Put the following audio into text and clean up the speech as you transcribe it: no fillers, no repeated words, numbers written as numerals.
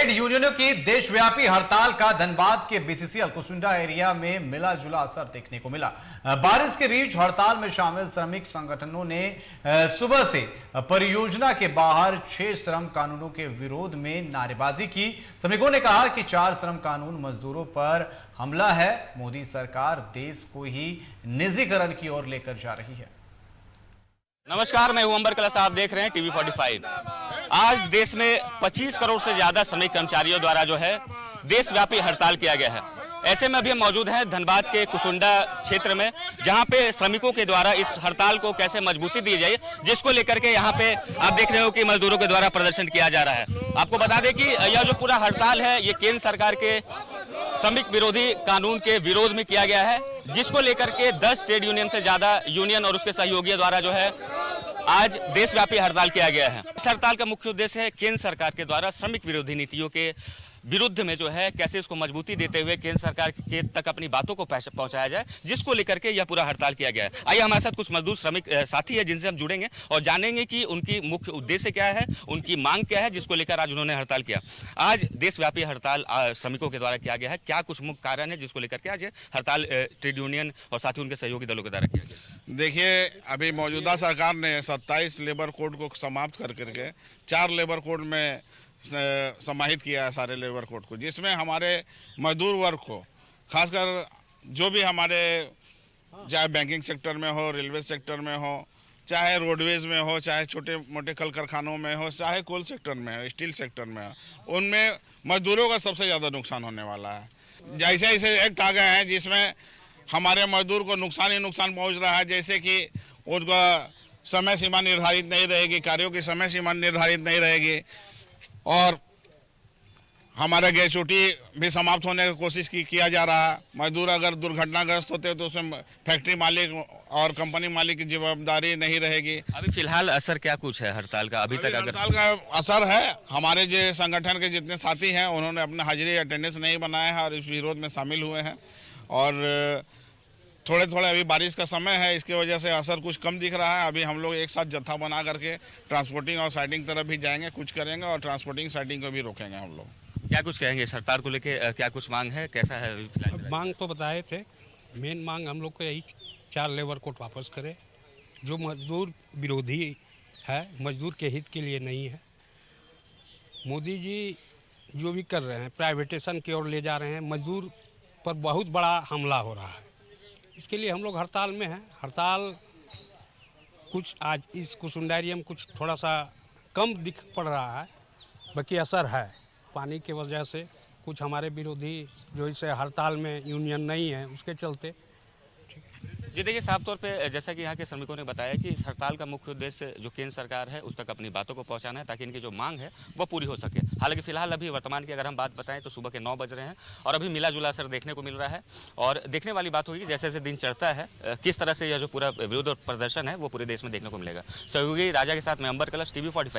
Trade यूनियनों की देशव्यापी हड़ताल का धनबाद के बीसीसीएल कुसुंडा एरिया में मिला जुला असर देखने को मिला। बारिश के बीच हड़ताल में शामिल श्रमिक संगठनों ने सुबह से परियोजना के बाहर 6 श्रम कानूनों के विरोध में नारेबाजी की। श्रमिकों ने कहा कि 4 श्रम कानून मजदूरों पर हमला है। मोदी सरकार देश को ही निजीकरण की ओर लेकर जा रही है। नमस्कार, मैं हूं अंबर कलश। आप देख रहे हैं टीवी 45। आज देश में 25 करोड़ से ज्यादा श्रमिक कर्मचारियों द्वारा जो है देशव्यापी हड़ताल किया गया है। ऐसे में अभी हम मौजूद हैं धनबाद के कुसुंडा क्षेत्र में, जहां पे श्रमिकों के द्वारा इस हड़ताल को कैसे मजबूती दी जाए, जिसको लेकर के यहां पे आप देख रहे हो कि मजदूरों के द्वारा प्रदर्शन किया जा रहा है। आपको बता दें कि यह जो पूरा हड़ताल है ये केंद्र सरकार के श्रमिक विरोधी कानून के विरोध में किया गया है, जिसको लेकर के 10 ट्रेड यूनियन से ज्यादा यूनियन और उसके सहयोगियों द्वारा जो है आज देशव्यापी हड़ताल किया गया है। इस हड़ताल का मुख्य उद्देश्य है केंद्र सरकार के द्वारा श्रमिक विरोधी नीतियों के विरुद्ध में जो है कैसे इसको मजबूती देते हुए केंद्र सरकार के तक अपनी बातों को पहुंचाया जाए, जिसको लेकर के यह पूरा हड़ताल किया गया है। आइए हमारे साथ कुछ मजदूर श्रमिक साथी है जिनसे हम जुड़ेंगे और जानेंगे कि उनकी मुख्य उद्देश्य क्या है, उनकी मांग क्या है, जिसको लेकर आज उन्होंने हड़ताल किया। आज देशव्यापी हड़ताल श्रमिकों के द्वारा किया गया है। क्या कुछ मुख्य कारण है जिसको लेकर के आज हड़ताल ट्रेड यूनियन और साथ ही उनके सहयोगी दलों के द्वारा किया गया? देखिए, अभी मौजूदा सरकार ने 27 लेबर कोड को समाप्त करके 4 लेबर कोड में समाहित किया है सारे लेबर कोड को, जिसमें हमारे मजदूर वर्ग को, खासकर जो भी हमारे चाहे बैंकिंग सेक्टर में हो, रेलवे सेक्टर में हो, चाहे रोडवेज में हो, चाहे छोटे मोटे कल कारखानों में हो, चाहे कोल सेक्टर में हो, स्टील सेक्टर में हो, उनमें मजदूरों का सबसे ज़्यादा नुकसान होने वाला है। जैसे ऐसे एक्ट आ गए हैं जिसमें हमारे मजदूर को नुकसान ही नुकसान पहुँच रहा है, जैसे कि उनका समय सीमा निर्धारित नहीं रहेगी, कार्यों की समय सीमा निर्धारित नहीं रहेगी और हमारा ग्रेच्युटी भी समाप्त होने की कोशिश किया जा रहा है। मजदूर अगर दुर्घटनाग्रस्त होते हैं तो उसमें फैक्ट्री मालिक और कंपनी मालिक की जिम्मेदारी नहीं रहेगी। अभी फिलहाल असर क्या कुछ है हड़ताल का अभी तक? हड़ताल का असर है, हमारे जो संगठन के जितने साथी हैं उन्होंने अपना हाजिरी अटेंडेंस नहीं बनाया है और इस विरोध में शामिल हुए हैं। और थोड़े थोड़े अभी बारिश का समय है, इसकी वजह से असर कुछ कम दिख रहा है। अभी हम लोग एक साथ जत्था बना करके ट्रांसपोर्टिंग और साइटिंग तरफ भी जाएंगे, कुछ करेंगे और ट्रांसपोर्टिंग साइटिंग को भी रोकेंगे हम लोग। क्या कुछ कहेंगे इस हड़ताल को लेके? क्या कुछ मांग है, कैसा है अभी फिलहाल? मांग तो बताए थे, मेन मांग हम लोग को यही 4 लेबर कोड वापस करे, जो मजदूर विरोधी है, मजदूर के हित के लिए नहीं है। मोदी जी जो भी कर रहे हैं प्राइवेटेशन की ओर ले जा रहे हैं, मजदूर पर बहुत बड़ा हमला हो रहा है। इसके लिए हम लोग हड़ताल में हैं। हड़ताल कुछ आज इस कुसुंडा एरिया में कुछ थोड़ा सा कम दिख पड़ रहा है, बाकी असर है पानी की वजह से। कुछ हमारे विरोधी जो इसे हड़ताल में यूनियन नहीं है उसके चलते। जी देखिए, साफ तौर पे जैसा कि यहाँ के श्रमिकों ने बताया कि इस हड़ताल का मुख्य उद्देश्य जो केंद्र सरकार है उस तक अपनी बातों को पहुँचाना है, ताकि इनकी जो मांग है वो पूरी हो सके। हालांकि फिलहाल अभी वर्तमान की अगर हम बात बताएं तो सुबह के 9 बज रहे हैं और अभी मिला जुला असर देखने को मिल रहा है। और देखने वाली बात होगी जैसे जैसे दिन चढ़ता है किस तरह से यह जो पूरा विरोध और प्रदर्शन है वो पूरे देश में देखने को मिलेगा। सहयोगी राजा के साथ मैं अंबर कलश, टीवी 45।